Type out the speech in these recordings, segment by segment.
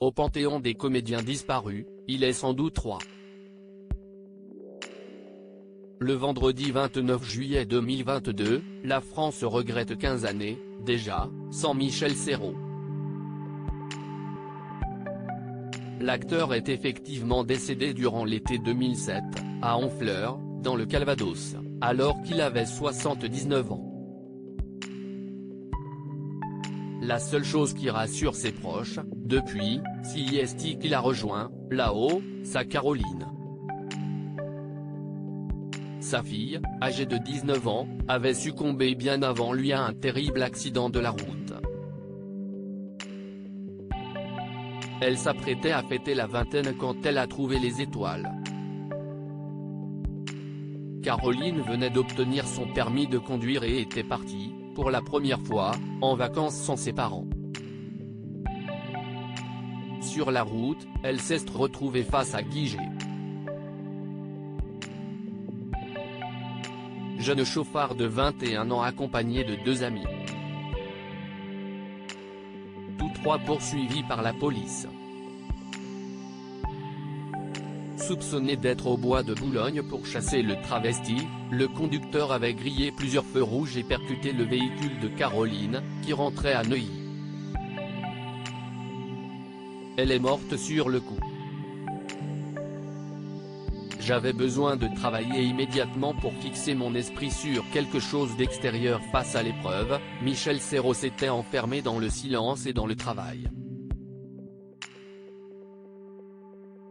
Au panthéon des comédiens disparus, il est sans doute roi. Le vendredi 29 juillet 2022, la France regrette 15 années, déjà, sans Michel Serrault. L'acteur est effectivement décédé durant l'été 2007, à Honfleur, dans le Calvados, alors qu'il avait 79 ans. La seule chose qui rassure ses proches, depuis, c'est qu'il a rejoint, là-haut, sa Caroline. Sa fille, âgée de 19 ans, avait succombé bien avant lui à un terrible accident de la route. Elle s'apprêtait à fêter la vingtaine quand elle a trouvé les étoiles. Caroline venait d'obtenir son permis de conduire et était partie, pour la première fois, en vacances sans ses parents. Sur la route, elle s'est retrouvée face à Guy G. Jeune chauffard de 21 ans accompagné de 2 amis. Tous 3 poursuivis par la police. Soupçonné d'être au bois de Boulogne pour chasser le travesti, le conducteur avait grillé plusieurs feux rouges et percuté le véhicule de Caroline, qui rentrait à Neuilly. Elle est morte sur le coup. J'avais besoin de travailler immédiatement pour fixer mon esprit sur quelque chose d'extérieur face à l'épreuve. Michel Serrault s'était enfermé dans le silence et dans le travail.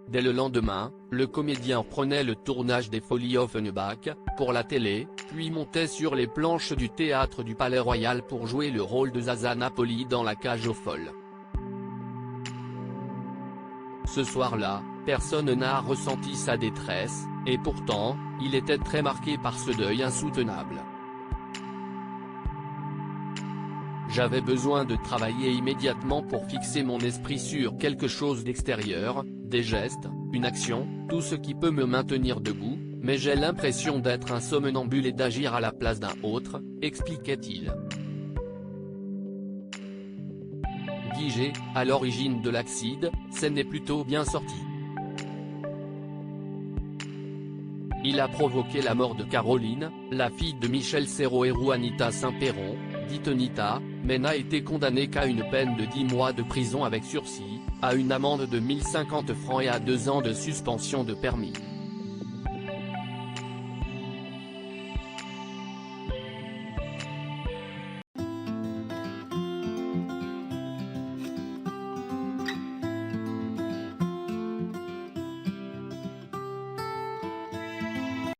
Dès le lendemain, le comédien prenait le tournage des Folies Offenbach, pour la télé, puis montait sur les planches du théâtre du Palais Royal pour jouer le rôle de Zaza Napoli dans La Cage aux Folles. Ce soir-là, personne n'a ressenti sa détresse, et pourtant, il était très marqué par ce deuil insoutenable. J'avais besoin de travailler immédiatement pour fixer mon esprit sur quelque chose d'extérieur, des gestes, une action, tout ce qui peut me maintenir debout, mais j'ai l'impression d'être un somnambule et d'agir à la place d'un autre, expliquait-il. Guy G, à l'origine de l'accident, s'en est plutôt bien sorti. Il a provoqué la mort de Caroline, la fille de Michel Serrault et Juanita Saint-Péron, dite Nita, mais n'a été condamné qu'à une peine de 10 mois de prison avec sursis, à une amende de 1050 francs et à 2 ans de suspension de permis.